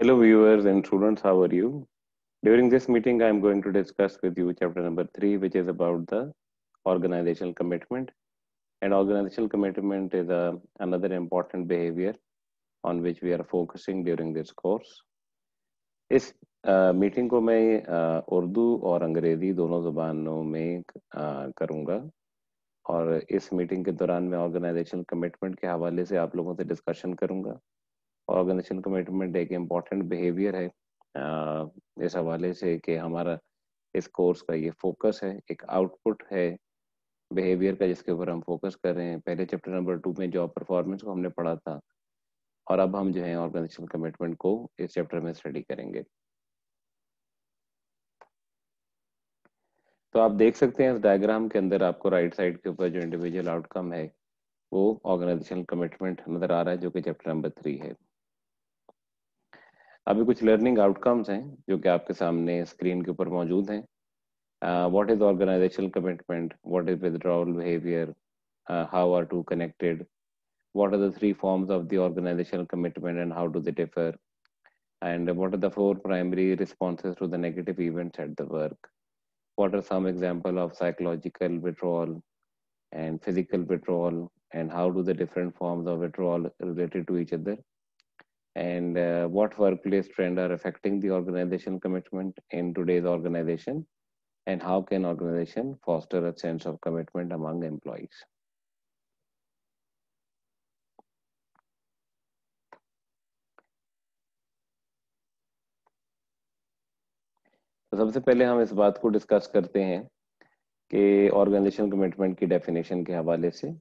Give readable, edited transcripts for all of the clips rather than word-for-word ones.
Hello viewers and students, how are you? During this meeting, I am going to discuss with you chapter number 3, which is about the organizational commitment. And organizational commitment is another important behavior on which we are focusing during this course. इस meeting को मैं उर्दू और अंग्रेजी दोनों ज़ुबानों में करूँगा और इस मीटिंग के दौरान मैं ऑर्गेनाइजेशनल कमिटमेंट के हवाले से आप लोगों से डिस्कशन करूँगा। ऑर्गेनाइजेशनल कमिटमेंट एक इम्पॉर्टेंट बिहेवियर है इस हवाले से कि हमारा इस कोर्स का ये फोकस है, एक आउटपुट है बिहेवियर का जिसके ऊपर हम फोकस कर रहे हैं। पहले चैप्टर नंबर 2 में जॉब परफॉर्मेंस को हमने पढ़ा था और अब हम जो है ऑर्गेनाइजेशनल कमिटमेंट को इस चैप्टर में स्टडी करेंगे। तो आप देख सकते हैं इस डायग्राम के अंदर आपको राइट साइड के ऊपर जो इंडिविजुअल आउटकम है वो ऑर्गेनाइजेशनल कमिटमेंट नजर आ रहा है जो कि चैप्टर नंबर 3 है। अभी कुछ लर्निंग आउटकम्स हैं जो कि आपके सामने स्क्रीन के ऊपर मौजूद हैं। What is organizational commitment? What is withdrawal behavior? How are two connected? What are the three forms of the organizational commitment and how do they differ? And what are the 4 primary responses to the negative events at the work? What are some examples of psychological withdrawal and physical withdrawal, and how do the different forms of withdrawal related to each other? And what workplace trends are affecting the organizational commitment in today's organization? And how can organization foster a sense of commitment among employees? तो सबसे पहले हम इस बात को discuss करते हैं कि ऑर्गेनाइजेशनल कमिटमेंट की डेफिनेशन के हवाले से।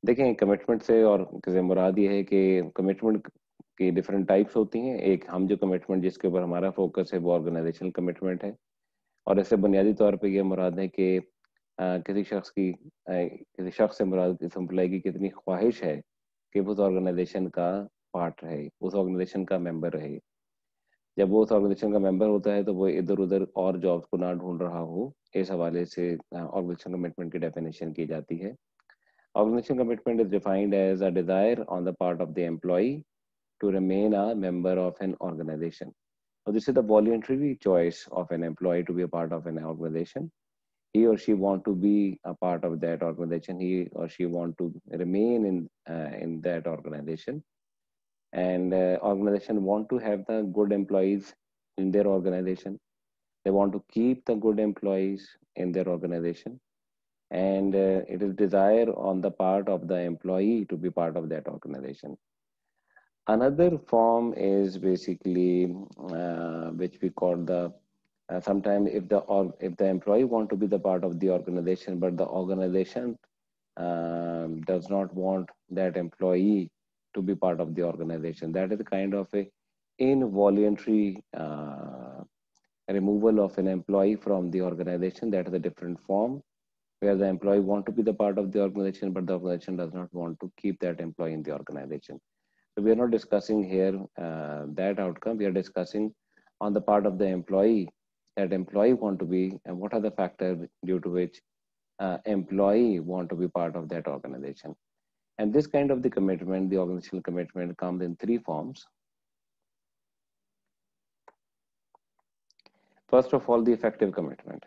देखें, कमिटमेंट से और किसी मुराद ये है कि कमिटमेंट की डिफरेंट टाइप्स होती हैं। एक हम जो कमिटमेंट जिसके ऊपर हमारा फोकस है वो ऑर्गेनाइजेशनल कमिटमेंट है और इससे बुनियादी तौर पे ये मुराद है कि किसी शख्स से मुराद इस एम्प्लॉय की कितनी ख्वाहिश है कि वो उस ऑर्गेनाइजेशन का पार्ट रहे, उस ऑर्गेनाइजेशन का मेंबर रहे। जब वो उस ऑर्गेनाइजेशन का मेंबर होता है तो वो इधर उधर और जॉब्स को ना ढूंढ रहा हो, इस हवाले से ऑर्गेनाइजेशन कमिटमेंट की डेफिनेशन की जाती है। Organisation commitment is defined as a desire on the part of the employee to remain a member of an organization. So this is the voluntary choice of an employee to be a part of an organization. He or she want to be a part of that organization. He or she want to remain in that organization. And organization want to have the good employees in their organization. They want to keep the good employees in their organization. And it is desire on the part of the employee to be part of that organization. Another form is basically which we call the sometimes if the employee want to be the part of the organization, but the organization does not want that employee to be part of the organization. That is kind of a involuntary removal of an employee from the organization. That is a different form where the employee want to be the part of the organization, but the organization does not want to keep that employee in the organization. So we are not discussing here that outcome. We are discussing on the part of the employee, that employee want to be, and what are the factors due to which employee want to be part of that organization. And this kind of the commitment, the organizational commitment, comes in 3 forms. First of all, the effective commitment.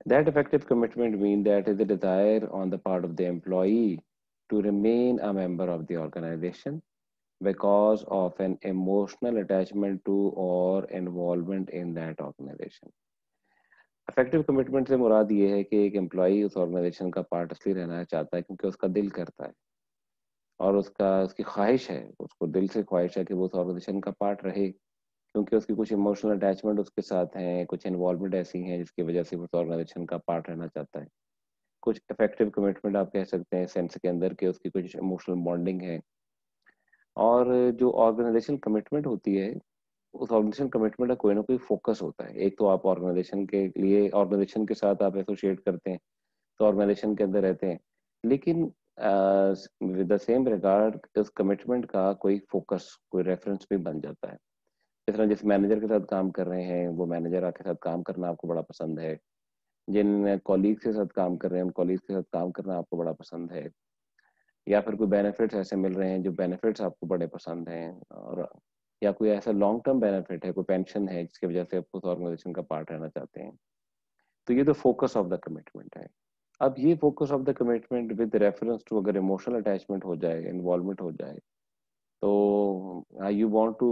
That effective commitment means that is a desire on the part of the employee to remain a member of the organization because of an emotional attachment to or involvement in that organization. Effective commitment से मुराद ये है कि एक employee उस organisation का part इसलिए रहना चाहता है क्योंकि उसका दिल करता है और उसकी ख्वाहिश है, उसको दिल से ख्वाहिश है कि वो उस ऑर्गेनाइजेशन का पार्ट रहे, क्योंकि उसकी कुछ इमोशनल अटैचमेंट उसके साथ हैं, कुछ इन्वॉल्वमेंट ऐसी हैं जिसकी वजह से वो उस ऑर्गेनाइजेशन का पार्ट रहना चाहता है। कुछ इफेक्टिव कमिटमेंट आप कह सकते हैं सेंस के अंदर कि उसकी कुछ इमोशनल बॉन्डिंग है। और जो ऑर्गेनाइजेशन कमिटमेंट होती है, उस ऑर्गेनाइजेशन कमिटमेंट का कोई ना कोई फोकस होता है। एक तो आप ऑर्गेनाइजेशन के लिए, ऑर्गेनाइजेशन के साथ आप एसोसिएट करते हैं तो ऑर्गेनाइजेशन के अंदर रहते हैं, लेकिन विद द सेम रिगार्ड इस कमिटमेंट का कोई फोकस, कोई रेफरेंस भी बन जाता है। इस तरह जिस मैनेजर के साथ काम कर रहे हैं वो मैनेजर आपके साथ काम करना आपको बड़ा पसंद है, जिन कॉलीग्स के साथ काम कर रहे हैं उन कॉलीग्स के साथ काम करना आपको बड़ा पसंद है, या फिर कोई बेनिफिट्स ऐसे मिल रहे हैं जो बेनिफिट्स आपको बड़े पसंद हैं, और या कोई ऐसा लॉन्ग टर्म बेनिफिट है, कोई पेंशन है जिसकी वजह से आप उस ऑर्गेनाइजेशन का पार्ट रहना चाहते हैं। तो ये तो फोकस ऑफ द कमिटमेंट है। अब ये focus of the commitment with reference to अगर इमोशनल अटैचमेंट हो जाए, इन्वॉल्वमेंट हो जाए, तो you want to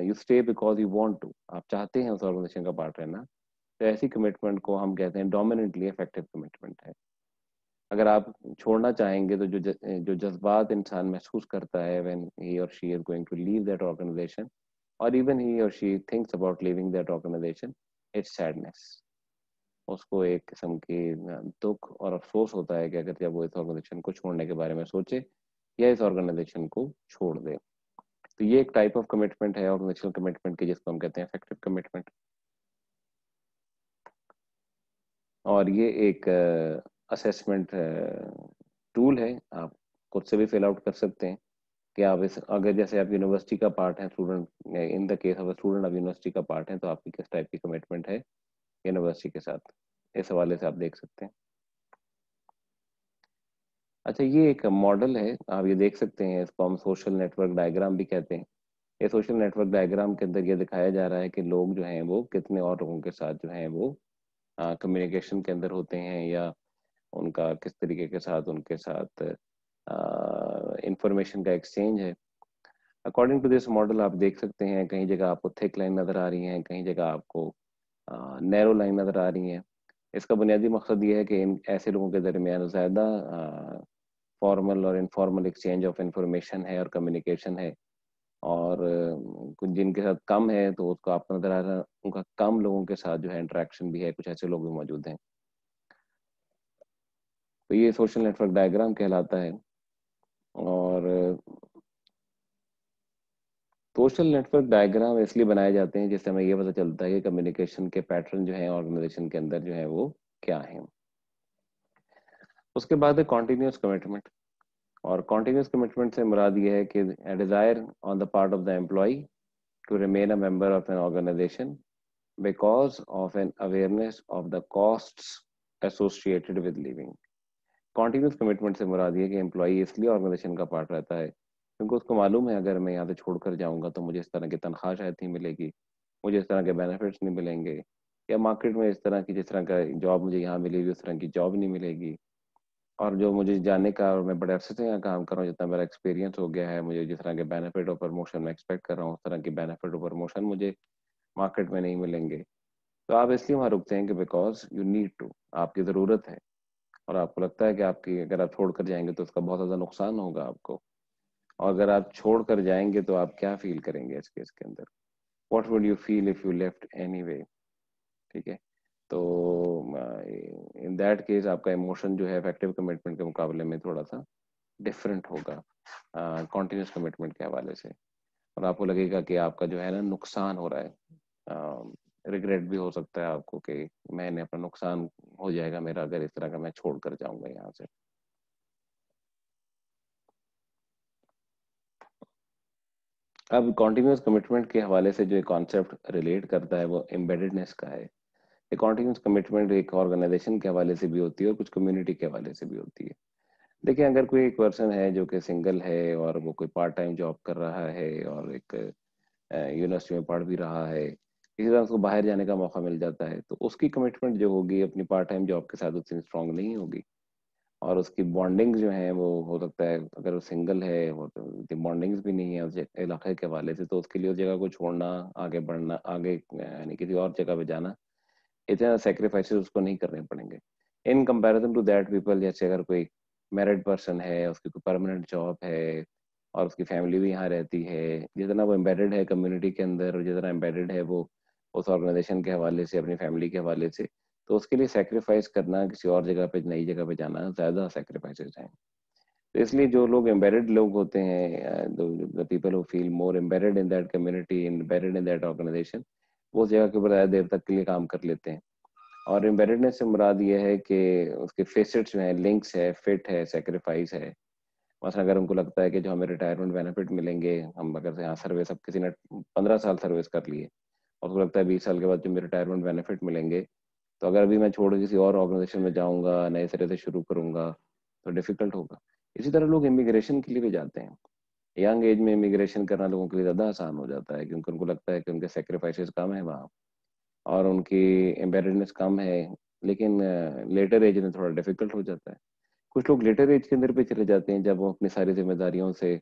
you stay because you want to, आप चाहते हैं उस ऑर्गेनाइजेशन का पार्ट रहना, तो ऐसी कमिटमेंट को हम कहते हैं डोमिनेंटली इफेक्टिव कमिटमेंट है। अगर आप छोड़ना चाहेंगे तो जो जज्बात इंसान महसूस करता है व्हेन ही और she is going to leave that organisation, और इवन ही और she thinks about leaving that organisation, it's sadness. उसको एक किस्म की दुख और अफसोस होता है कि अगर जब वो इस ऑर्गेनाइजेशन को छोड़ने के बारे में सोचे या इस ऑर्गेनाइजेशन को छोड़ दे। तो ये एक टाइप ऑफ कमिटमेंट है ऑर्गेनाइजेशनल कमिटमेंट की, जिसको हम कहते हैं इफेक्टिव कमिटमेंट। और ये एक असेसमेंट टूल है, आप खुद से भी फिल आउट कर सकते हैं कि आप इस, अगर जैसे आप यूनिवर्सिटी का पार्ट है, student, in the case of student आप यूनिवर्सिटी का पार्ट है, तो आपकी किस टाइप की कमिटमेंट है यूनिवर्सिटी के साथ, इस हवाले से आप देख सकते हैं। अच्छा, ये एक मॉडल है, आप ये देख सकते हैं, इसको हम सोशल नेटवर्क डायग्राम भी कहते हैं। ये सोशल नेटवर्क डायग्राम के अंदर ये दिखाया जा रहा है कि लोग जो हैं वो कितने और लोगों के साथ जो हैं वो कम्युनिकेशन के अंदर होते हैं, या उनका किस तरीके के साथ उनके साथ इंफॉर्मेशन का एक्सचेंज है। अकॉर्डिंग टू दिस मॉडल आप देख सकते हैं, कहीं जगह आपको थिक लाइन नज़र आ रही हैं, कहीं जगह आपको नैरो लाइन नज़र आ रही हैं। इसका बुनियादी मकसद ये है कि इन ऐसे लोगों के दरमियान ज़्यादा फॉर्मल और इनफॉर्मल एक्सचेंज ऑफ इंफॉर्मेशन है और कम्युनिकेशन है, और कुछ जिनके साथ कम है तो उसको आपको नजर आ रहा है उनका कम लोगों के साथ जो है इंटरेक्शन भी है, कुछ ऐसे लोग भी मौजूद हैं। तो ये सोशल नेटवर्क डायग्राम कहलाता है। और सोशल नेटवर्क डायग्राम इसलिए बनाए जाते हैं जिससे हमें ये पता चलता है कि कम्युनिकेशन के पैटर्न जो है ऑर्गेनाइजेशन के अंदर जो है वो क्या है। उसके बाद है कॉन्टिन्यूस कमिटमेंट। और कॉन्टिन्यूस कमिटमेंट से मुराद ये है कि desire on the part of the employee to remain a member of an organization because of an awareness of the costs associated with leaving. Continuous commitment से मुराद ये कि एम्प्लॉई इसलिए ऑर्गेनाइजेशन का पार्ट रहता है क्योंकि उसको मालूम है अगर मैं यहाँ से छोड़कर जाऊंगा तो मुझे इस तरह की तनख्वाह शायद नहीं मिलेगी, मुझे इस तरह के बेनिफिट्स नहीं मिलेंगे, या मार्केट में इस तरह की जिस तरह का जॉब मुझे यहाँ मिलेगी उस तरह की जॉब नहीं मिलेगी, और जो मुझे जाने का, और मैं बड़े अरसे से यहाँ काम कर रहा हूँ, जितना मेरा एक्सपीरियंस हो गया है, मुझे जिस तरह के बेनिफिट और प्रमोशन मैं एक्सपेक्ट कर रहा हूँ उस तरह की बेनिफिट और प्रमोशन मुझे मार्केट में नहीं मिलेंगे। तो आप इसलिए वहाँ रुकते हैं कि बिकॉज यू नीड टू, आपकी ज़रूरत है, और आपको लगता है कि आपकी अगर आप छोड़ कर जाएंगे तो उसका बहुत ज़्यादा नुकसान होगा आपको, और अगर आप छोड़ कर जाएंगे तो आप क्या फील करेंगे इस केस के अंदर, what would you feel if you left any way. ठीक है, तो इन दैट केस आपका इमोशन जो है इफेक्टिव कमिटमेंट के मुकाबले में थोड़ा सा डिफरेंट होगा कॉन्टिन्यूस कमिटमेंट के हवाले से, और आपको लगेगा कि आपका जो है ना नुकसान हो रहा है, रिग्रेट भी हो सकता है आपको कि मैंने अपना नुकसान हो जाएगा मेरा अगर इस तरह का मैं छोड़ कर जाऊंगा यहाँ से। अब कॉन्टिन्यूस कमिटमेंट के हवाले से जो कॉन्सेप्ट रिलेट करता है वो एम्बेडेडनेस का है। कॉन्टिन्यूस कमिटमेंट एक ऑर्गेनाइजेशन के हवाले से भी होती है और कुछ कम्युनिटी के हवाले से भी होती है। देखिए, अगर कोई एक पर्सन है जो कि सिंगल है और वो कोई पार्ट टाइम जॉब कर रहा है और एक यूनिवर्सिटी में पढ़ भी रहा है, किसी तरह उसको बाहर जाने का मौका मिल जाता है, तो उसकी कमिटमेंट जो होगी अपनी पार्ट टाइम जॉब के साथ उतनी स्ट्रांग नहीं होगी, और उसकी बॉन्डिंग जो है वो हो सकता है अगर वो सिंगल है वो तो उतनी बॉन्डिंग्स भी नहीं है उस इलाके के हवाले से, तो उसके लिए उस जगह को छोड़ना, आगे बढ़ना, आगे यानी किसी और जगह पे जाना, इतना सेक्रीफाइसेस उसको नहीं करने पड़ेंगे in comparison to that people. जैसे अगर कोई मैरिड पर्सन है, उसकी कोई परमानेंट जॉब है और उसकी फैमिली भी यहाँ रहती है, जितना वो एम्बेडेड है कम्युनिटी के अंदर और जितना एम्बेडेड है वो उस ऑर्गेनाइजेशन के हवाले से, अपनी फैमिली के हवाले से, तो उसके लिए सेक्रीफाइस करना, किसी और जगह पे, नई जगह पे जाना, ज़्यादा सेक्रीफाइसेस हैं। तो इसलिए जो लोग एम्बेडेड लोग होते हैं, the people who feel more embedded in that community, embedded in that organisation, वो उस जगह के ऊपर ज़्यादा देर तक के लिए काम कर लेते हैं। और एम्बेडेडनेस से मुराद ये है कि उसके फेसेट्स जो हैं, लिंक्स है, फिट है, सेक्रीफाइस है। मसलन अगर हमको लगता है कि जो हमें रिटायरमेंट बेनिफिट मिलेंगे, हम अगर से यहाँ सर्विस, अब किसी ने 15 साल सर्विस कर ली है और उसको लगता है 20 साल के बाद जो मेरे रिटायरमेंट बेनिफिट मिलेंगे, तो अगर अभी मैं छोड़ के किसी और ऑर्गेनाइजेशन में जाऊँगा, नए सिरे से शुरू करूँगा, तो डिफिकल्ट होगा। इसी तरह लोग इमिग्रेशन के लिए भी जाते हैं। यंग एज में इमिग्रेशन करना लोगों के लिए ज़्यादा आसान हो जाता है, क्योंकि उनको लगता है कि उनके सेक्रीफाइसेस कम है वहाँ और उनकी एम्बेडेडनेस कम है, लेकिन लेटर एज में थोड़ा डिफिकल्ट हो जाता है। कुछ लोग लेटर एज के अंदर पे चले जाते हैं जब वो अपनी सारी जिम्मेदारियों से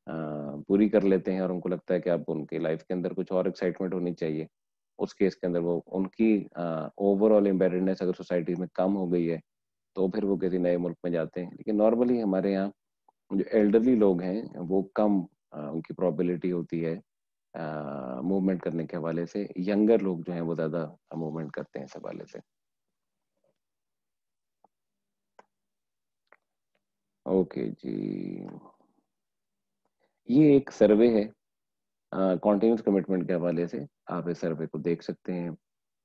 पूरी कर लेते हैं और उनको लगता है कि अब उनकी लाइफ के अंदर कुछ और एक्साइटमेंट होनी चाहिए। उस केस के अंदर वो उनकी ओवरऑल एम्बेडेडनेस अगर सोसाइटी में कम हो गई है तो फिर वो किसी नए मुल्क में जाते हैं। लेकिन नॉर्मली हमारे यहाँ जो एल्डरली लोग हैं वो कम उनकी प्रोबेबिलिटी होती है मूवमेंट करने के हवाले से। यंगर लोग जो हैं वो ज़्यादा मूवमेंट करते हैं इस हवाले से। ओके जी, ये एक सर्वे है कॉन्टिन्यूस कमिटमेंट के हवाले से। आप इस सर्वे को देख सकते हैं,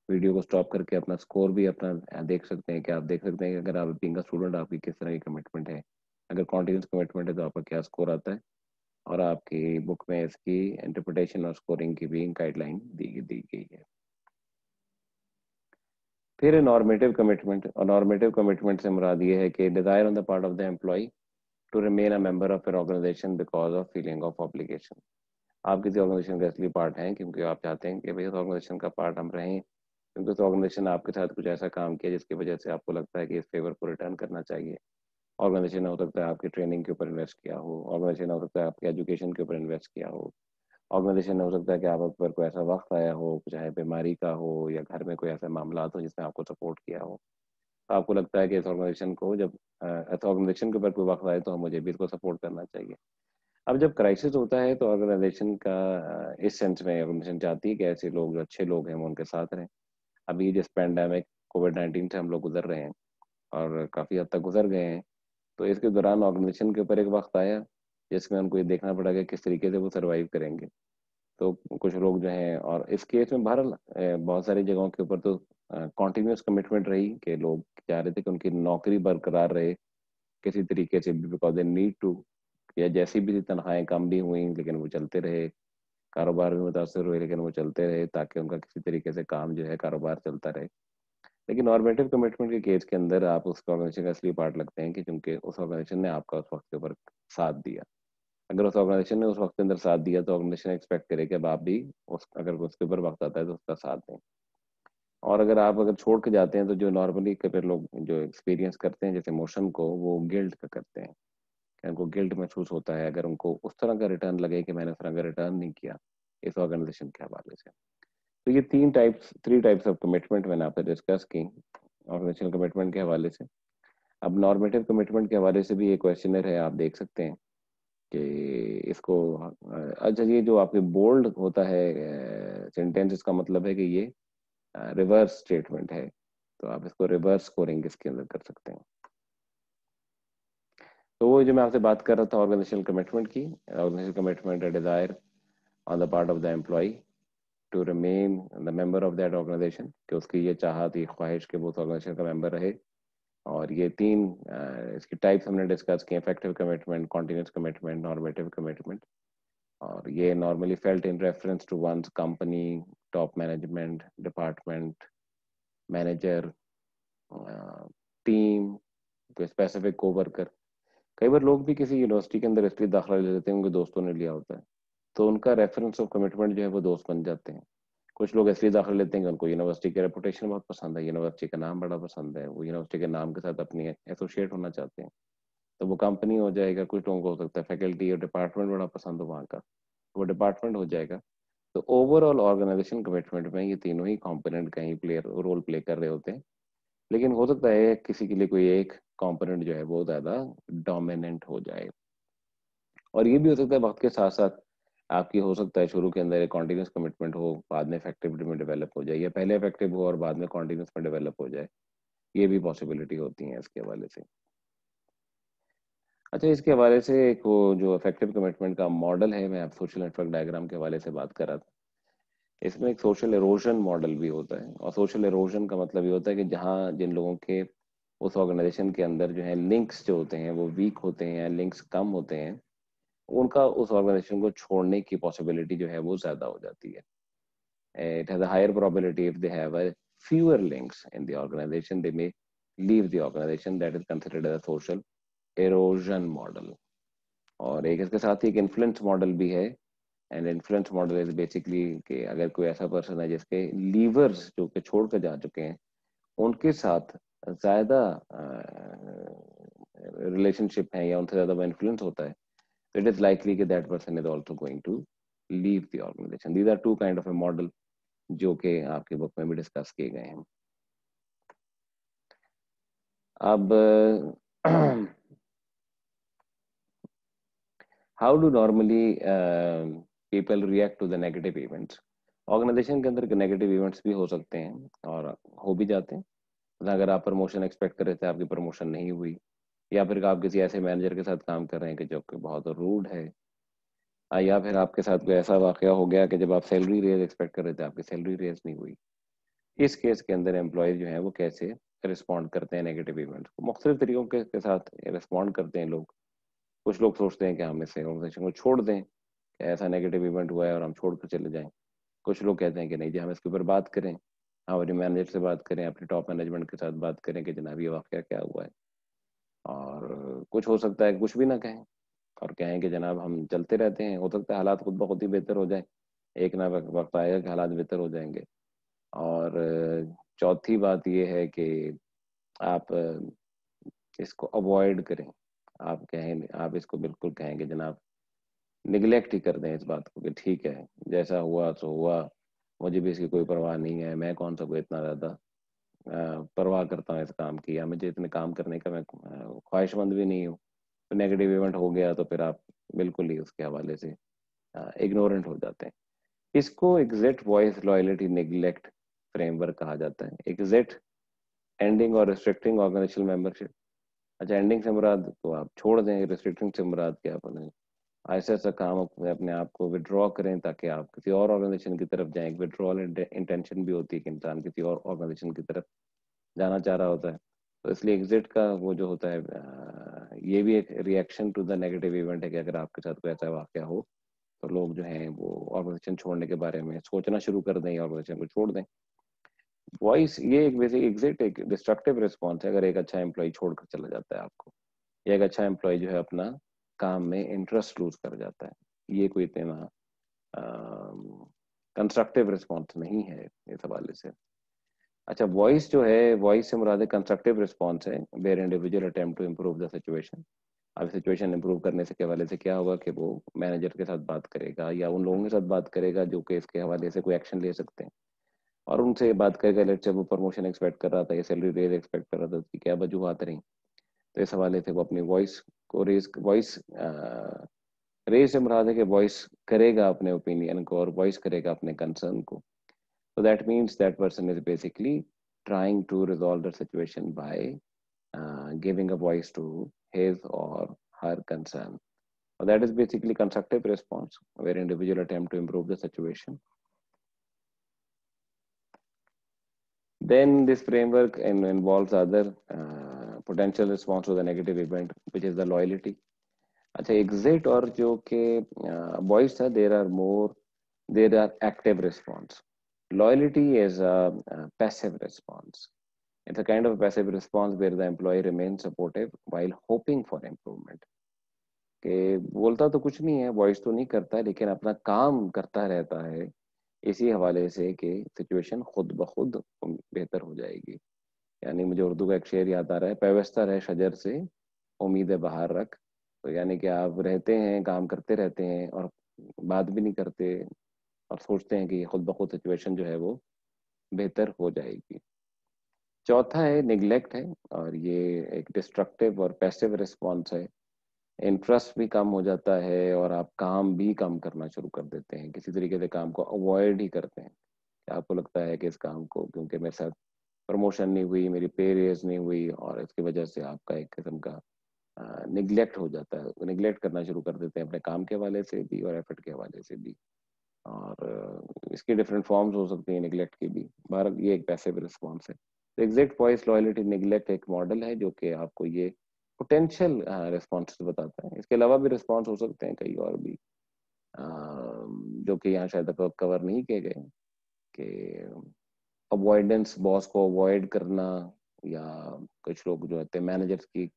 वीडियो को स्टॉप करके अपना स्कोर भी अपना देख सकते हैं कि आप देख सकते हैं कि अगर आप बीइंग अ स्टूडेंट आपकी किस तरह की कमिटमेंट है। अगर कॉन्टिन्यूस कमिटमेंट है तो आपका क्या स्कोर आता है, और आपकी बुक में इसकी इंटरप्रिटेशन और स्कोरिंग की भी गाइडलाइन दी गई है। फिर नॉर्मेटिव कमिटमेंट, और नॉर्मेटिव कमिटमेंट से मुराद ये है कि desire on the part of the employee to remain a member of an organisation because of feeling of obligation. आप किसी ऑर्गेनाइजेशन का असली पार्ट हैं क्योंकि आप चाहते हैं कि भाई उस ऑर्गेनाइजेशन का पार्ट हम रहें, क्योंकि उस ऑर्गेनाइजेशन ने आपके साथ कुछ ऐसा काम किया जिसकी वजह से आपको लगता है कि इस फेवर को रिटर्न करना चाहिए। ऑर्गेनाइजेशन ने हो सकता है आपकी ट्रेनिंग के ऊपर इन्वेस्ट किया हो, ऑर्गेनाइजेशन ने हो सकता है आपकी एजुकेशन के ऊपर इन्वेस्ट किया हो, ऑर्गेनाइजेशन ने हो सकता है कि आप पर कोई ऐसा वक्त आया हो, चाहे बीमारी का हो या घर में कोई ऐसा मामला हो जिसमें आपको सपोर्ट किया हो। तो आपको लगता है कि इस ऑर्गेनाइजेशन को जब इस ऑर्गेनाइजेशन के ऊपर कोई वक्त आए तो मुझे भी इसको सपोर्ट करना चाहिए। अब जब क्राइसिस होता है तो ऑर्गेनाइजेशन का इस सेंस में ऑर्गेनाइजेशन चाहती है कि ऐसे लोग जो अच्छे लोग हैं वो उनके साथ रहें। अभी जिस पैंडेमिक कोविड-19 से हम लोग गुजर रहे हैं और काफ़ी हद तक गुजर गए हैं, तो इसके दौरान ऑर्गेनाइजेशन के ऊपर एक वक्त आया जिसमें उनको ये देखना पड़ा कि किस तरीके से वो सर्वाइव करेंगे। तो कुछ लोग जो हैं, और इस केस में बहरहाल बहुत सारी जगहों के ऊपर तो कॉन्टिन्यूस कमिटमेंट रही कि लोग चाह रहे थे कि उनकी नौकरी बरकरार रहे किसी तरीके से, बिकॉज दे नीड टू, या जैसी भी तनख्वाहें कम भी हुई लेकिन वो चलते रहे, कारोबार भी मुतासर हुए लेकिन वो चलते रहे ताकि उनका किसी तरीके से काम जो है कारोबार चलता रहे। लेकिन नॉर्मेटिव कमिटमेंट के केस के अंदर आप उस ऑर्गेनाइजेशन का असली पार्ट लगते हैं कि क्योंकि उस ऑर्गेनाइजेशन ने आपका उस वक्त के ऊपर साथ दिया। अगर उस ऑर्गेनाइजेशन ने उस वक्त के अंदर साथ दिया तो ऑर्गेनाइजेशन एक्सपेक्ट करे कि अब आप भी उस, अगर उसके ऊपर वक्त आता है तो उसका साथ दें। और अगर छोड़ के जाते हैं तो जो नॉर्मली फिर लोग जो एक्सपीरियंस करते हैं जैसे इमोशन को, वो गिल्ट का करते हैं कि उनको गिल्ट महसूस होता है अगर उनको उस तरह का रिटर्न लगे कि मैंने उस तरह का रिटर्न नहीं किया इस ऑर्गेनाइजेशन के हवाले से। तो ये थ्री टाइप्स ऑफ कमिटमेंट मैंने आपसे डिस्कस की ऑर्गेनाइजेशनल कमिटमेंट के हवाले से। अब नॉर्मेटिव कमिटमेंट के हवाले से भी एक क्वेश्चनर है, आप देख सकते हैं कि इसको अच्छा, ये जो आपके बोल्ड होता है सेंटेंस, इसका मतलब है कि ये रिवर्स स्टेटमेंट है, तो आप इसको रिवर्स स्कोरिंग इसके अंदर कर सकते हैं। तो वो जो मैं आपसे बात कर रहा था ऑर्गेनाइजेशनल कमिटमेंट की, ऑर्गेनाइजेशनल कमिटमेंट है desire on the part of the employee to remain the member of that organisation, कि उसकी ये चाहत, ये ख्वाहिश कि वो उस ऑर्गेनाइजेशन का मेंबर रहे। और ये तीन इसकी टाइप्स हमने डिस्कस किए, effective commitment, continuous commitment, normative commitment. और ये normally felt in reference to one's company, top management, department, manager, team, कोई स्पेसिफिक कोवर्कर। कई बार लोग भी किसी यूनिवर्सिटी के अंदर इसलिए दाखिला ले लेते हैं उनके दोस्तों ने लिया होता है, तो उनका रेफरेंस ऑफ कमिटमेंट जो है वो दोस्त बन जाते हैं। कुछ लोग इसलिए दाखिला लेते हैं कि उनको यूनिवर्सिटी की रेपुटेशन बहुत पसंद है, यूनिवर्सिटी का नाम बड़ा पसंद है, वो यूनिवर्सिटी के नाम के साथ अपनी एसोसिएट होना चाहते हैं, तो वो कंपनी हो जाएगा। कुछ लोगों को हो सकता है फैकल्टी और डिपार्टमेंट बड़ा पसंद हो वहाँ का, वो डिपार्टमेंट हो जाएगा। तो ओवरऑल ऑर्गेनाइजेशन कमिटमेंट में ये तीनों ही कंपोनेंट कहीं रोल प्ले कर रहे होते हैं, लेकिन हो सकता है किसी के लिए कोई एक कंपोनेंट जो है वो ज्यादा डोमिनेंट हो जाए। और ये भी हो सकता है वक्त के साथ साथ आपकी हो सकता है शुरू के अंदर एक कॉन्टिन्यूस कमिटमेंट हो, बाद में इफेक्टिविटी में डेवलप हो जाए, या पहले इफेक्टिव हो और बाद में कॉन्टिन्यूस में डेवलप हो जाए। ये भी पॉसिबिलिटी होती है इसके हवाले से। अच्छा, इसके हवाले से एक वो जो इफेक्टिव कमिटमेंट का मॉडल है, मैं आप सोशल नेटवर्क डायग्राम के हवाले से बात कर रहा था। इसमें एक सोशल एरोजन मॉडल भी होता है, और सोशल एरोजन का मतलब ये होता है कि जहाँ जिन लोगों के उस ऑर्गेनाइजेशन के अंदर जो है लिंक्स जो होते हैं वो वीक होते हैं, लिंक्स कम होते हैं, उनका उस ऑर्गेनाइजेशन को छोड़ने की पॉसिबिलिटी जो है वो ज्यादा हो जाती है। It has a higher probability if they have a fewer links in the organization, they may leave the organization. That is considered as a social erosion model. اور ایک اس کے ساتھ ہی ایک انفلوئنس ماڈل بھی ہے. And influence model is basically کہ اگر کوئی ایسا پرسن ہے جس کے لیورز جو کہ چھوڑ کر جا چکے ہیں ان کے ساتھ زیادہ ریلیشن شپ ہے یا ان سے زیادہ وہ انفلوئنس ہوتا ہے, تو اٹ از لائکلی کہ that person is also going to leave the organisation. These are two kind of a model جو کہ آپ کے بک میں بھی ڈسکس کیے گئے ہیں. اب how do normally people react to the negative events. Organisation کے اندر نیگیٹو ایونٹس بھی ہو سکتے ہیں اور ہو بھی جاتے ہیں. اگر آپ پروموشن ایکسپیکٹ کر رہے تھے, آپ کی پروموشن نہیں ہوئی, یا پھر آپ کسی ایسے مینیجر کے ساتھ کام کر رہے ہیں کہ جو کہ بہت روڈ ہے, یا پھر آپ کے ساتھ کوئی ایسا واقعہ ہو گیا کہ جب آپ سیلری ریز ایکسپیکٹ کر رہے تھے آپ کی سیلری ریز نہیں ہوئی. اس کیس کے اندر امپلائیز جو ہیں وہ کیسے رسپونڈ کرتے ہیں نیگیٹو ایونٹس کو؟ مختلف طریقوں کے ساتھ رسپونڈ کرتے ہیں لوگ. کچھ لوگ سوچتے ہیں کہ ہم اس آرگنائزیشن کو چھوڑ دیں, کہ ایسا نیگیٹو ایونٹ ہوا ہے اور ہم چھوڑ کر چلے جائیں. کچھ لوگ کہتے ہیں کہ نہیں جی, ہم اس کے اوپر بات کریں, ہمارے مینیجر سے بات کریں, اپنے ٹاپ مینجمنٹ کے ساتھ بات کریں کہ جناب یہ واقعہ کیا ہوا ہے. اور کچھ ہو سکتا ہے کہ کچھ بھی نہ کہیں اور کہیں کہ جناب ہم چلتے رہتے ہیں, ہو سکتا ہے حالات خود بخود ہی بہتر ہو جائیں, ایک نہ وقت آئے گا کہ حالات بہتر ہو جائیں گے. اور چوتھی بات یہ ہے کہ آپ اس کو اوائڈ کریں. آپ کہیں, آپ اس کو بالکل کہیں کہ جناب نگلیکٹ ہی کر دیں اس بات کو کہ ٹھیک ہے جیسا ہوا تو ہوا, مجھے بھی اس کی کوئی پرواہ نہیں ہے, میں کون سا کوئی اتنا زیادہ پرواہ کرتا ہوں اس کام کی, یا مجھے اتنے کام کرنے کا میں خواہش مند بھی نہیں ہوں. تو نیگیٹو ایونٹ ہو گیا تو پھر آپ بالکل ہی اس کے حوالے سے اگنورنٹ ہو جاتے ہیں. اس کو exit voice loyalty neglect framework کہا جاتا ہے. ایگزیکٹ اینڈنگ اور ریسٹرکٹنگ آرگنائزیشنل ممبرشپ. اچھا, اینڈنگ سے مراد تو آپ چھوڑ دیں, ریسٹرکٹنگ سے مراد کیا بنے, ایسا ایسا کام اپنے آپ کو ودرا کریں تاکہ آپ کسی اور آرگنائزیشن کی طرف جائیں. ودرول انٹینشن بھی ہوتی ہے کہ انسان کسی اور آرگنائزیشن کی طرف جانا چاہ رہا ہوتا ہے. تو اس لیے ایگزٹ کا وہ جو ہوتا ہے یہ بھی ایک reaction to the negative event ہے کہ اگر آپ کے ساتھ کوئی ایسا واقعہ ہو تو لوگ جو ہیں وہ آرگنائزیشن چھوڑنے کے بارے میں سوچنا شروع کر دیں, آرگنائزیشن کو چھوڑ دیں. وائس یہ ایک ویسے ایگزٹ ایک ڈسٹرکٹیو رسپانس ہے اگر ایک اچھا امپلائی چھوڑ کر چلا جاتا ہے آپ کو, یا ایک اچھا امپلائی جو ہے اپنا کام میں انٹرسٹ لوز کر جاتا ہے. یہ کوئی اتنا کنسٹرکٹیو رسپانس نہیں ہے اس حوالے سے. اچھا, وائس جو ہے, وائس سے مراد کنسٹرکٹیو رسپانس ہے where individual attempt to improve the situation. اب سچویشن امپروو کرنے سے کے حوالے سے کیا ہوگا کہ وہ مینیجر کے ساتھ بات کرے گا یا ان لوگوں کے ساتھ بات کرے گا جو کہ اس کے حوالے سے کوئی ایکشن لے سکتے ہیں, اور ان سے بات کرے گا. لیٹ سے وہ پروموشن ایکسپیکٹ کر رہا تھا یا سیلری ریز ایکسپیکٹ کر رہا تھا, اس کی کیا وجوہات رہیں, تو اس حوالے سے وہ اپنی وائس کو ریز سے مراد ہے کہ وائس کرے گا اپنے اوپینین کو اور وائس کرے گا اپنے کنسرن کو. So that means that person is basically trying to resolve the situation by giving a voice to his or her concern. So that is basically constructive response where individual attempt to improve the situation. Then this framework involves other potential response to the negative event, which is the loyalty. اچھا, exit اور جو کہ voice تھا, there are active response. Loyalty is a passive response. It's a kind of passive response where the employee remains supportive while hoping for improvement. کہ بولتا تو کچھ نہیں ہے, وائس تو نہیں کرتا, لیکن اپنا کام کرتا رہتا ہے اسی حوالے سے کہ سچویشن خود بخود بہتر ہو جائے گی. یعنی مجھے اردو کا ایک شعر یاد آ رہا ہے, پیوستہ رہ شجر سے امید بہار رکھ. تو یعنی کہ آپ رہتے ہیں, کام کرتے رہتے ہیں اور بات بھی نہیں کرتے اور سوچتے ہیں کہ خود بخود سچویشن جو ہے وہ بہتر ہو جائے گی. چوتھا ہے نیگلیکٹ ہے, اور یہ ایک ڈسٹرکٹیو اور پیسیو رسپانس ہے. انٹرسٹ بھی کم ہو جاتا ہے اور آپ کام بھی کم کرنا شروع کر دیتے ہیں, کسی طریقے سے کام کو اوائڈ ہی کرتے ہیں. کہ آپ کو لگتا ہے کہ اس کام کو کیونکہ میرے ساتھ پروموشن نہیں ہوئی, میری پے ریز نہیں ہوئی, اور اس کی وجہ سے آپ کا ایک قسم کا نگلیکٹ ہو جاتا ہے. نگلیکٹ کرنا شروع کر دیتے ہیں اپنے کام کے حوالے سے بھی اور ایفرٹ کے حوالے سے بھی, اور اس کی ڈفرینٹ فارمز ہو سکتی ہیں نگلیکٹ کی بھی. بہرحال یہ ایک پیسیو رسپانس ہے. ایگزیکٹ وائس لائلٹی نیگلیکٹ ایک ماڈل ہے جو کہ آپ کو یہ پوٹینشیل رسپانس بتاتا ہے. اس کے علاوہ بھی رسپانس ہو سکتے ہیں کئی اور بھی جو کہ یہاں شاید کور نہیں کیے گئے, کہ اوائڈنس, باس کو اوائڈ کرنا, یا کچھ لوگ جو ہوتے ہیں مینیجرس کی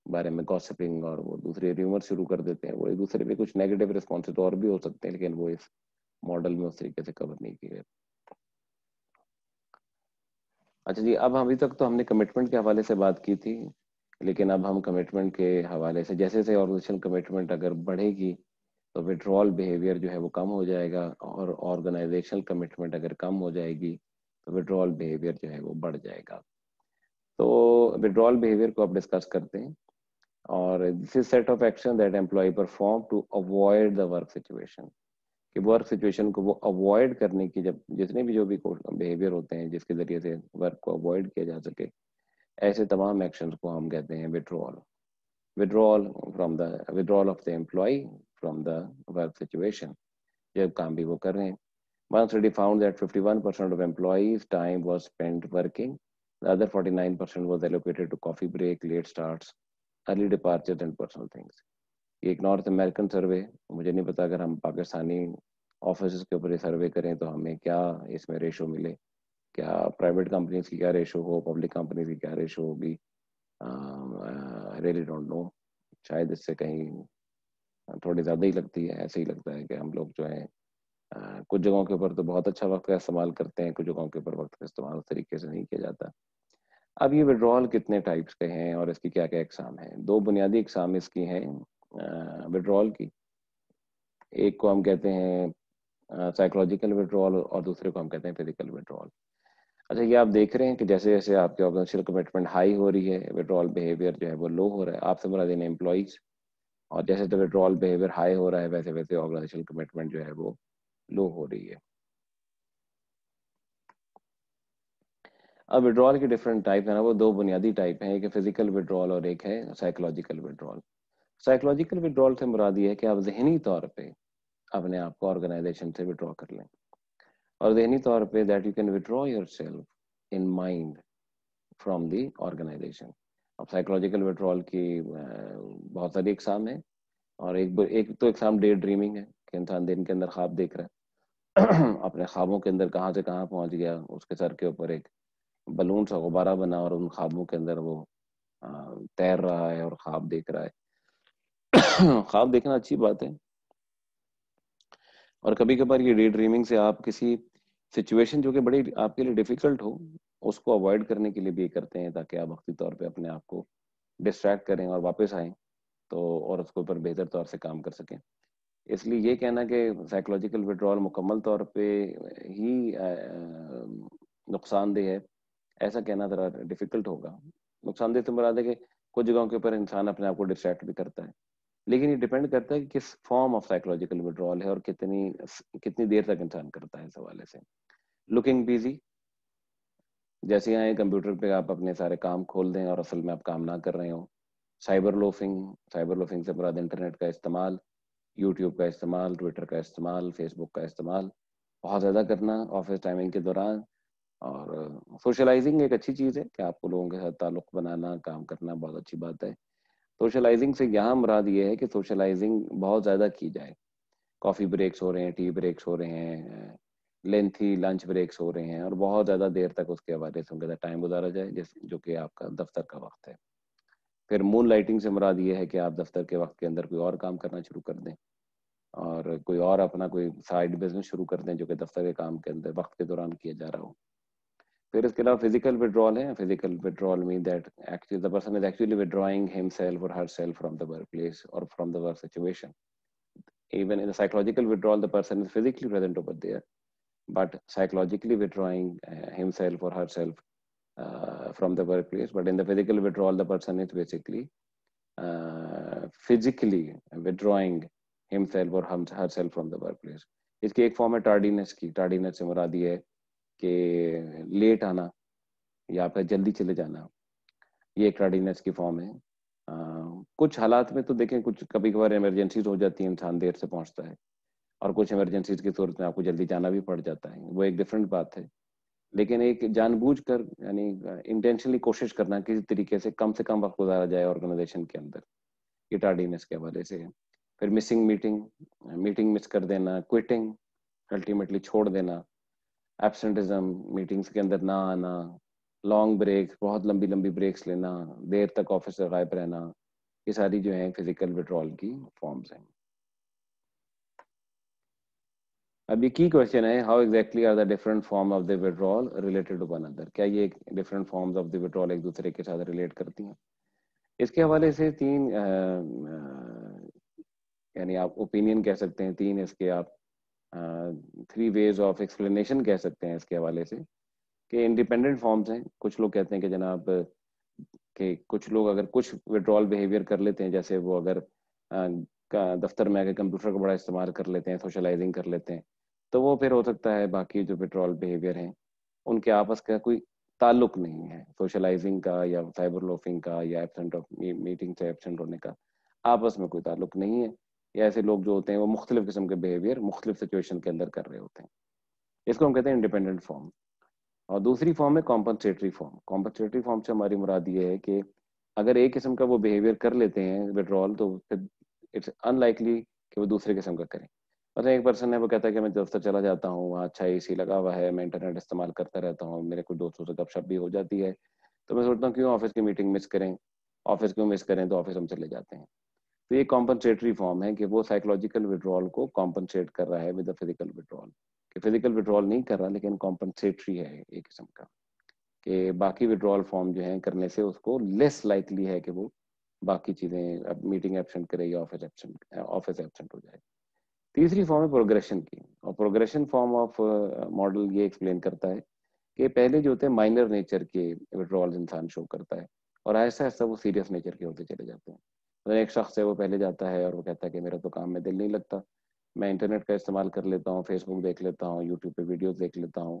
बारे में गॉसिपिंग और वो दूसरे र्यूमर शुरू कर देते हैं, वो एक दूसरे पे कुछ नेगेटिव रिस्पॉन्स तो और भी हो सकते हैं, लेकिन वो इस मॉडल में उस तरीके से कवर नहीं किए गए। अच्छा जी, अब अभी तक तो हमने कमिटमेंट के हवाले से बात की थी, लेकिन अब हम कमिटमेंट के हवाले से जैसे जैसे ऑर्गेनाइजेशन कमिटमेंट अगर बढ़ेगी तो विड्रॉल बिहेवियर जो है वो कम हो जाएगा, और ऑर्गेनाइजेशनल कमिटमेंट अगर कम हो जाएगी तो विड्रॉल बिहेवियर जो है वो बढ़ जाएगा। तो विड्रॉल बिहेवियर को अब डिस्कस करते हैं, और this is set of action that employ perform to avoid the work situation, कि वर्क सिचुएशन को वो अवॉइड करने की, जब जितने भी जो भी बिहेवियर होते हैं जिसके जरिए से वर्क को अवॉइड किया जा सके, ऐसे तमाम एक्शंस को हम कहते हैं withdrawal. Withdrawal of the employ from the work situation, जब काम भी वो कर रहे हैं। One study found that 51% of employees' time was spent working. The other 49% was allocated to coffee break, late starts, early departures, and personal things. ये एक north American सर्वे, मुझे नहीं पता अगर हम पाकिस्तानी ऑफिस के ऊपर सर्वे करें तो हमें क्या इसमें रेशो मिले, क्या प्राइवेट कंपनीज की क्या रेशो हो, पब्लिक कंपनीज की क्या रेशो होगी, रियली डोंट नो। शायद इससे कहीं थोड़ी ज़्यादा ही लगती है, ऐसे ही लगता है कि हम लोग जो है कुछ जगहों के ऊपर तो बहुत अच्छा वक्त का इस्तेमाल करते हैं, कुछ जगहों के ऊपर वक्त का इस्तेमाल उस तरीके से नहीं किया जाता। अब ये विड्रॉल कितने टाइप्स के हैं और इसकी क्या क्या इकसाम है? दो बुनियादी इकसाम इसकी हैं विड्रॉल की। एक को हम कहते हैं साइकोलॉजिकल विड्रॉल और दूसरे को हम कहते हैं फिजिकल विड्रॉल। अच्छा, ये आप देख रहे हैं कि जैसे जैसे आपकी ऑर्गेनाइजेशनल कमिटमेंट हाई हो रही है, विड्रॉल बिहेवियर जो है वो लो हो रहा है, आपसे मुराद इन एम्प्लॉइज, और जैसे जैसे विड्रॉल बिहेवियर हाई हो रहा है वैसे वैसे ऑर्गेनाइजेशनल कमिटमेंट जो है वो लो हो रही है। अब विड्रॉल की डिफरेंट टाइप है ना, वो दो बुनियादी टाइप हैं, एक है फिजिकल विड्रॉल और एक है साइकोलॉजिकल विड्रॉल। साइकोलॉजिकल विड्रॉल से मुराद ये है कि आप जहनी तौर पे अपने आप को ऑर्गेनाइजेशन से विड्रॉ कर लें, और जहनी तौर पे that you can withdraw yourself in mind from the organisation. अब साइकोलॉजिकल विड्रॉल की बहुत सारी इकसाम है, और एक तो इकसाम डे ड्रीमिंग है कि इंसान दिन के अंदर ख्वाब देख रहा है अपने ख्वाबों के अंदर कहाँ से कहाँ पहुंच गया, उसके सर के ऊपर एक बलून सा गुब्बारा बना और उन ख्वाबों के अंदर वो तैर रहा है और ख्वाब देख रहा है ख्वाब देखना अच्छी बात है, और कभी कभार ये डे ड्रीमिंग से आप किसी सिचुएशन जो कि बड़ी आपके लिए डिफिकल्ट हो उसको अवॉइड करने के लिए भी करते हैं, ताकि आप वक्ती तौर पे अपने आप को डिस्ट्रैक्ट करें और वापस आएँ तो, और उसके ऊपर बेहतर तौर से काम कर सकें। इसलिए ये कहना कि साइकोलॉजिकल विड्रॉल मुकम्मल तौर पे ही नुकसानदेह है, ऐसा कहना ज़रा डिफिकल्ट होगा। नुकसानदेह से मुराद है कि कुछ जगहों के ऊपर इंसान अपने आप को डिस्ट्रैक्ट भी करता है, लेकिन ये डिपेंड करता है कि किस फॉर्म ऑफ साइकोलॉजिकल विड्रॉल है और कितनी कितनी देर तक इंसान करता है इस हवाले से। लुकिंग बिजी, जैसे यहाँ कंप्यूटर पे आप अपने सारे काम खोल दें और असल में आप काम ना कर रहे हो। साइबर लोफिंग से मुराद इंटरनेट का इस्तेमाल, यूट्यूब का इस्तेमाल, ट्विटर का इस्तेमाल, फेसबुक का इस्तेमाल बहुत ज़्यादा करना ऑफिस टाइमिंग के दौरान। और सोशलाइजिंग एक अच्छी चीज़ है कि आपको लोगों के साथ ताल्लुक बनाना, काम करना बहुत अच्छी बात है। सोशलाइजिंग से यहाँ मुराद ये है कि सोशलाइजिंग बहुत ज़्यादा की जाए, कॉफ़ी ब्रेक्स हो रहे हैं, टी ब्रेक्स हो रहे हैं, लेंथी लंच ब्रेक्स हो रहे हैं, और बहुत ज़्यादा देर तक उसके हवाले से उनके साथ टाइम गुजारा जाए, जिस जो कि आपका दफ्तर का वक्त है। फिर मून लाइटिंग से मुराद ये है कि आप दफ्तर के वक्त के अंदर कोई और काम करना शुरू कर दें, और कोई और अपना कोई साइड बिजनेस शुरू कर दें जो कि दफ्तर के काम के अंदर वक्त के दौरान किया जा रहा हो। फिर इसके अलावा फिजिकल विड्रॉल है। Physical withdrawal mean that actually the person is actually withdrawing himself और herself from the work place और from the work situation. Even in a psychological withdrawal, the person is physically present over there, but psychologically withdrawing himself or herself from the workplace. But in the physical withdrawal, the person is basically physically withdrawing himself or herself from the workplace. इसकी एक form है tardiness की। Tardiness से मुराद ये है कि late आना या फिर जल्दी चले जाना, ये एक टार्डीनेस की फॉर्म है। कुछ हालात में तो देखें, कुछ कभी कभार इमरजेंसीज हो जाती है, इंसान देर से पहुंचता है, और कुछ इमरजेंसीज की सूरत में आपको जल्दी जाना भी पड़ जाता है, वो एक डिफरेंट बात है। लेकिन एक जानबूझकर यानी इंटेंशनली कोशिश करना किसी तरीके से कम वक्त गुजारा जाए ऑर्गेनाइजेशन के अंदर, ये टार्डीनेस के हवाले से है। फिर मिसिंग मीटिंग मिस कर देना, क्विटिंग अल्टीमेटली छोड़ देना, एब्सेंटिज्म मीटिंग्स के अंदर ना आना, लॉन्ग ब्रेक्स बहुत लंबी लंबी ब्रेक्स लेना, देर तक ऑफिस से गायब रहना, یہ ساری جو ہیں فزیکل وڈرال کی فارمز ہیں. اب یہ کی کوشچن ہے, how exactly are the different form of the withdrawal related to one other, کیا یہ different forms of the withdrawal ایک دوسرے کے ساتھ ریلیٹ کرتی ہیں؟ اس کے حوالے سے تین یعنی آپ اوپینین کہہ سکتے ہیں, تین اس کے آپ 3 ways آف ایکسپلینیشن کہہ سکتے ہیں اس کے حوالے سے, کہ انڈیپینڈنٹ فارمز ہیں. کچھ لوگ کہتے ہیں کہ جناب کہ کچھ لوگ اگر کچھ وڈرال بیہیویئر کر لیتے ہیں, جیسے وہ اگر دفتر میں آ کے کمپیوٹر کا بڑا استعمال کر لیتے ہیں, سوشلائزنگ کر لیتے ہیں, تو وہ پھر ہو سکتا ہے باقی جو وڈرال بیہیویئر ہیں ان کے آپس کا کوئی تعلق نہیں ہے, سوشلائزنگ کا یا سائبر لوفنگ کا یا ایبسنٹ آف میٹنگ سے ایبسنٹ ہونے کا آپس میں کوئی تعلق نہیں ہے, یا ایسے لوگ جو ہوتے ہیں وہ مختلف قسم کے بیہیویئر مختلف سچویشن کے اندر کر رہے ہوتے ہیں. اس کو ہم کہتے ہیں انڈیپینڈنٹ فارم. اور دوسری فارم ہے کمپنسیٹری فارم. کمپنسیٹری فارم سے ہماری مراد یہ ہے کہ اگر ایک قسم کا وہ بیہیویئر کر لیتے ہیں وڈرال, تو پھر اٹس ان لائکلی کہ وہ دوسرے قسم کا کریں. مثلا ایک پرسن ہے, وہ کہتا ہے کہ میں دفتر چلا جاتا ہوں, وہاں اچھا اے سی لگا ہوا ہے, میں انٹرنیٹ استعمال کرتا رہتا ہوں, میرے کچھ دوستوں سے گپ شپ بھی ہو جاتی ہے, تو میں سوچتا ہوں کیوں آفس کی میٹنگ مس کریں, آفس کیوں مس کریں, تو آفس ہم چلے جاتے ہیں. تو یہ کمپنسیٹری فارم ہے کہ وہ سائیکولوجیکل وڈرال کو کمپنسیٹ کر رہا ہے ود فزیکل وڈرال, کہ فزیکل وڈرال نہیں کر رہا لیکن کمپنسیٹری ہے ایک قسم کا, کہ باقی وڈرال فارم جو ہیں کرنے سے اس کو لیس لائکلی ہے کہ وہ باقی چیزیں اب میٹنگ ایبسنٹ کرے یا آفس ایبسنٹ ہو جائے. تیسری فارم ہے پروگریشن کی, اور پروگریشن فارم آف ماڈل یہ ایکسپلین کرتا ہے کہ پہلے جو ہوتے ہیں مائنر نیچر کے وڈرال انسان شو کرتا ہے, اور آہستہ آہستہ وہ سیریس نیچر کے ہوتے چلے جاتے ہیں. ایک شخص ہے وہ پہلے جاتا ہے اور وہ کہتا ہے کہ میرا تو کام میں دل نہیں لگتا, میں انٹرنیٹ کا استعمال کر لیتا ہوں, فیس بک دیکھ لیتا ہوں, یوٹیوب پہ ویڈیوز دیکھ لیتا ہوں,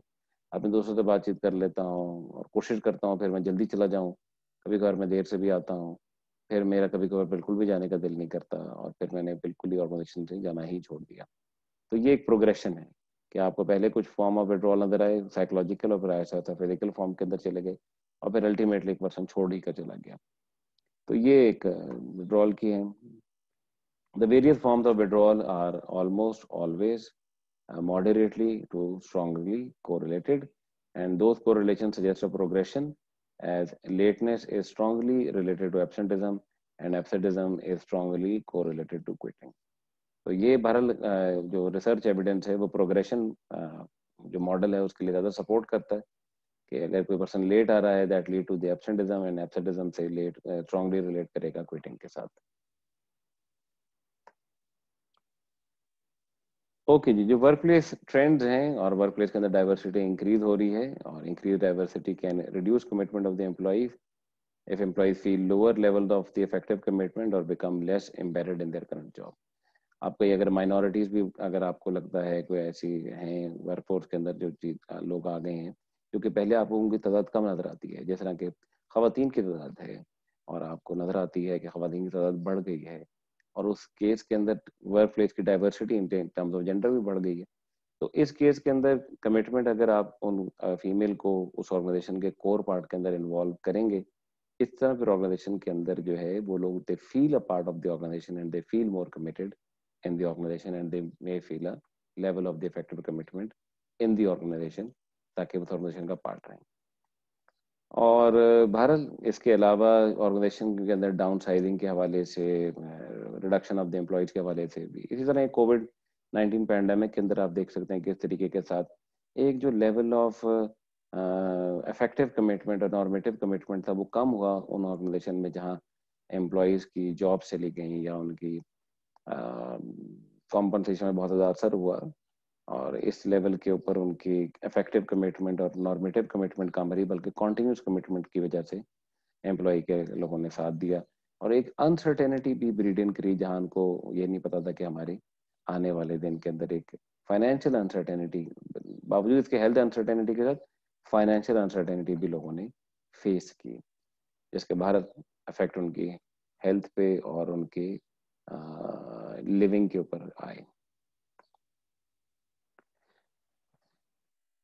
اپنے دوستوں سے بات چیت کر لیتا ہوں, اور کوشش کرتا ہوں پھر میں جلدی چلا جاؤں, کبھی کبھار میں دیر سے بھی آتا ہوں, پھر میرا کبھی کبھار بالکل بھی جانے کا دل نہیں کرتا, اور پھر میں نے بالکل ہی آرگنائزیشن سے جانا ہی چھوڑ دیا. تو یہ ایک پروگریشن ہے کہ آپ کو پہلے کچھ فارم آف وڈرال نظر آئے سائیکولوجیکل, اور پھر ایسا تھا فزیکل فارم کے اندر چلے گئے, اور پھر الٹیمیٹلی ایک پرسن چھوڑ ہی کر چلا گیا. تو یہ ایک withdrawal کی ہیں. The various forms of withdrawal are almost always moderately to strongly correlated, and those correlations suggest a progression, as lateness is strongly related to absenteeism and absenteeism is strongly correlated to quitting. تو یہ بہرحال جو research evidence ہے وہ progression جو model ہے اس کے لیے زیادہ سپورٹ کرتا ہے, کہ اگر کوئی پرسن لیٹ آ رہا ہے that lead to the absenteeism, and absenteeism سے لیٹ اسٹرانگلی ریلیٹ کرے گا کوئٹنگ کے ساتھ. اوکے جی, جو ورک پلیس ٹرینڈز ہیں, اور ورک پلیس کے اندر ڈائیورسٹی انکریز ہو رہی ہے, اور increase diversity can reduce commitment of the employees if employees feel lower level of the effective commitment or become less embedded in their current job. آپ کو اگر minorities بھی اگر آپ کو لگتا ہے کوئی ایسی ہیں ورک فورس کے اندر جو لوگ آ گئے ہیں, کیونکہ پہلے آپ کو ان کی تعداد کم نظر آتی ہے, جس طرح کہ خواتین کی تعداد ہے, اور آپ کو نظر آتی ہے کہ خواتین کی تعداد بڑھ گئی ہے, اور اس کیس کے اندر ورک پلیس کی diversity in terms of gender بھی بڑھ گئی ہے. تو اس کیس کے اندر کمٹمنٹ اگر آپ ان فیمیل کو اس آرگنائزیشن کے کور پارٹ کے اندر انوالو کریں گے, اس طرح پھر آرگنائزیشن کے اندر جو ہے وہ لوگ they feel a part of the organization and they feel more committed in the organization, and they may feel a level of the effective commitment in the organization, تاکہ وہ آرگنائزیشن کا پارٹ رہیں. اور بہرحال اس کے علاوہ آرگنائزیشن کے اندر down sizing کے حوالے سے, ریڈکشن آف دی امپلائیز کے حوالے سے بھی, اسی طرح کووڈ-19 پینڈیمک کے اندر آپ دیکھ سکتے ہیں کہ اس طریقے کے ساتھ ایک جو لیول آف افیکٹو کمٹمنٹ اور نارمیٹو کمٹمنٹ تھا وہ کم ہوا ان آرگنائزیشن میں جہاں امپلائیز کی جاب چلی گئیں یا ان کی کمپنسیشن میں بہت زیادہ اثر ہوا, اور اس لیول کے اوپر ان کی افیکٹو کمٹمنٹ اور نارمیٹو کمٹمنٹ کم رہی, بلکہ کنٹینیوس کمٹمنٹ کی وجہ سے امپلائی کے لوگوں نے ساتھ دیا, اور ایک انسرٹینٹی بھی بریڈ ان کری, جہاں ان کو یہ نہیں پتا تھا کہ ہمارے آنے والے دن کے اندر ایک فائنینشیل انسرٹینٹی, باوجود اس کے ہیلتھ انسرٹینٹی کے ساتھ فائنینشیل انسرٹینٹی بھی لوگوں نے فیس کی, جس کے باہر افیکٹ ان کی ہیلتھ پہ اور ان کے لیونگ کے اوپر آئے.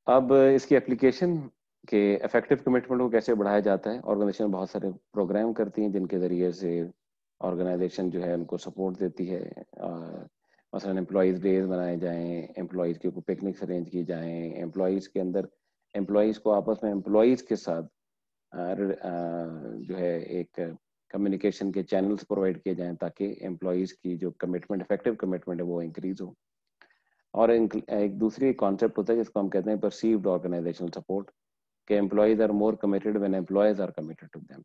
اب اس کی اپلیکیشن کہ افیکٹو کمٹمنٹ کو کیسے بڑھایا جاتا ہے, آرگنائزیشن بہت سارے پروگرام کرتی ہیں جن کے ذریعے سے آرگنائزیشن جو ہے ان کو سپورٹ دیتی ہے. مثلا امپلائیز ڈیز بنائے جائیں, امپلائیز کے اوپر پکنکس ارینج کی جائیں, امپلائیز کے اندر امپلائیز کو آپس میں امپلائیز کے ساتھ جو ہے ایک कम्युनिकेशन के चैनल्स प्रोवाइड किए जाएं ताकि एम्प्लॉयज़ की जो कमिटमेंट, इफेक्टिव कमिटमेंट है वो इंक्रीज हो। और एक दूसरी कॉन्सेप्ट होता है जिसको हम कहते हैं परसीव्ड ऑर्गेनाइजेशनल सपोर्ट, कि employees are more committed when employees are committed to them.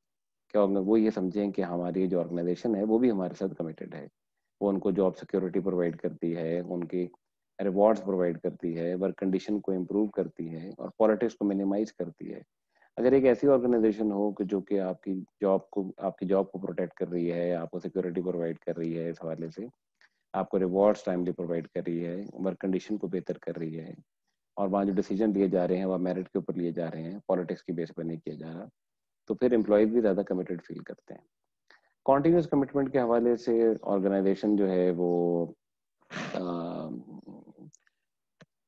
क्या वो ये समझें कि हमारी जो ऑर्गेनाइजेशन है वो भी हमारे साथ कमिटेड है, वो उनको जॉब सिक्योरिटी प्रोवाइड करती है, उनकी रिवॉर्ड्स प्रोवाइड करती है, वर्क कंडीशन को इम्प्रूव करती है और पॉलिटिक्स को मिनिमाइज करती है। अगर एक ऐसी ऑर्गेनाइजेशन हो कि जो कि आपकी जॉब को प्रोटेक्ट कर रही है, आपको सिक्योरिटी प्रोवाइड कर रही है, इस हवाले से आपको रिवॉर्ड्स टाइमली प्रोवाइड कर रही है, वर्क कंडीशन को बेहतर कर रही है, और वहाँ जो डिसीजन लिए जा रहे हैं वो मेरिट के ऊपर लिए जा रहे हैं, पॉलिटिक्स की बेस पर नहीं किया जा रहा, तो फिर एम्प्लॉयज भी ज़्यादा कमिटेड फील करते हैं। कॉन्टिन्यूस कमिटमेंट के हवाले से ऑर्गेनाइजेशन जो है वो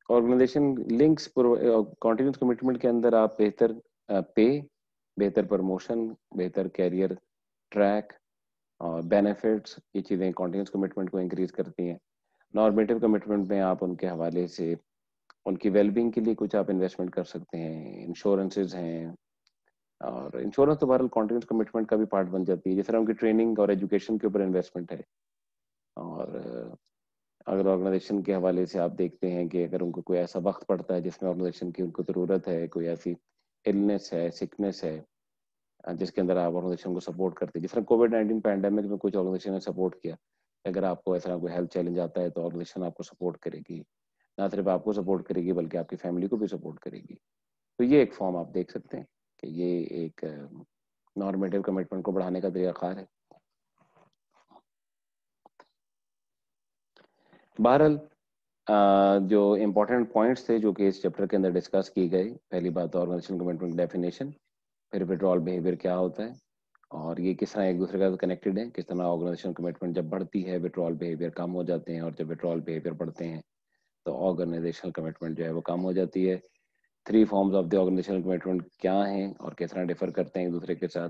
ऑर्गेनाइजेशन लिंक्स, कॉन्टिन्यूस कमिटमेंट के अंदर आप बेहतर पे, बेहतर प्रमोशन, बेहतर कैरियर ट्रैक और बेनिफिट्स, ये चीज़ें कॉन्टिन्यूस कमिटमेंट को इंक्रीज करती हैं। नॉर्मेटिव कमिटमेंट में आप उनके हवाले से उनकी वेलबींग के लिए कुछ आप इन्वेस्टमेंट कर सकते हैं, इंश्योरेंसेज हैं, और इंश्योरेंस तो बहरहाल कॉन्टिन्यूस कमिटमेंट का भी पार्ट बन जाती है, जिस तरह उनकी ट्रेनिंग और एजुकेशन के ऊपर इन्वेस्टमेंट है। और अगर ऑर्गेनाइजेशन के हवाले से आप देखते हैं कि अगर उनको कोई ऐसा वक्त पड़ता है जिसमें ऑर्गेनाइजेशन की उनको ज़रूरत है, कोई ऐसी इलनेस है, सिकनेस है, जिसके अंदर आप ऑर्गेनाइजेशन को सपोर्ट करते हैं, जिस तरह कोविड-19 पैंडेमिक में कुछ ऑर्गेनाइजेशन ने सपोर्ट किया, अगर आपको ऐसा कोई हेल्थ चैलेंज आता है तो ऑर्गेनाइजेशन आपको सपोर्ट करेगी, ना सिर्फ आपको सपोर्ट करेगी बल्कि आपकी फैमिली को भी सपोर्ट करेगी। तो ये एक फॉर्म आप देख सकते हैं कि ये एक नॉर्मेटिव कमिटमेंट को बढ़ाने का तरीकाकार है। बहरहाल जो इम्पोर्टेंट पॉइंट्स थे जो कि इस चैप्टर के अंदर डिस्कस की गई, पहली बात ऑर्गेनाइजेशन कमिटमेंट डेफिनेशन, फिर विड्रॉल बिहेवियर क्या होता है और ये किस तरह एक दूसरे का कनेक्टेड है, किस तरह ऑर्गेनाइजेशन कमिटमेंट जब बढ़ती है विड्रॉल बिहेवियर कम हो जाते हैं, और जब विड्रॉल बिहेवियर बढ़ते हैं तो ऑर्गेनाइजेशनल कमिटमेंट जो है वो कम हो जाती है। 3 forms of the organisational commitment क्या हैं और किस तरह डिफर करते हैं एक दूसरे के साथ।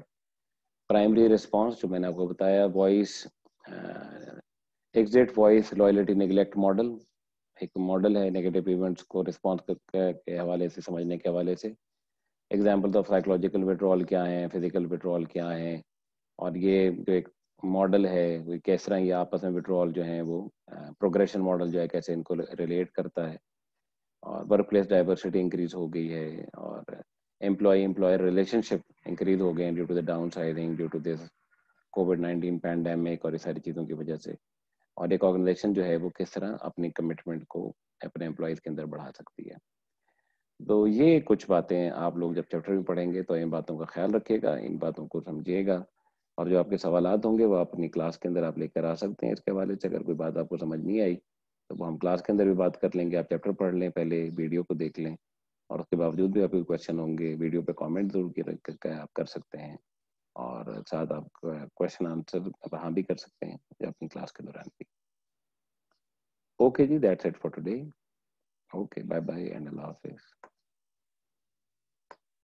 प्राइमरी रिस्पॉन्स जो मैंने आपको बताया, voice, exit, voice, loyalty, neglect model, एक मॉडल है नेगेटिव इवेंट्स को रिस्पॉन्स के हवाले से, समझने के हवाले से। एग्जाम्पल ऑफ साइकोलॉजिकल विड्रॉल क्या है, फिजिकल विड्रॉल क्या है, और ये जो एक मॉडल है वो किस तरह ये आपस में विड्रॉल जो है वो प्रोग्रेशन मॉडल जो है कैसे इनको रिलेट करता है। और वर्क प्लेस डाइवर्सिटी इंक्रीज हो गई है, और एम्प्लॉय एम्प्लॉयर रिलेशनशिप इंक्रीज हो गए due to the downsizing, due to this कोविड-19 पैंडेमिक और ये सारी चीज़ों की वजह से। और एक ऑर्गेनाइजेशन जो है वो किस तरह अपनी कमिटमेंट को अपने एम्प्लॉयज़ के अंदर बढ़ा सकती है। तो ये कुछ बातें आप लोग जब चैप्टर में पढ़ेंगे तो इन बातों का ख्याल रखिएगा, इन बातों को समझिएगा, और जो आपके सवालात होंगे वो आप अपनी क्लास के अंदर आप लेकर आ सकते हैं। इसके हवाले से अगर कोई बात आपको समझ नहीं आई तो वो हम क्लास के अंदर भी बात कर लेंगे। आप चैप्टर पढ़ लें, पहले वीडियो को देख लें, और उसके बावजूद भी आपके क्वेश्चन होंगे वीडियो पे कमेंट जरूर आप कर सकते हैं, और साथ आप क्वेश्चन आंसर वहाँ भी कर सकते हैं अपनी क्लास के दौरान भी। ओके जी, that's it for today. Okay, bye bye and अल्लाह हाफिज़।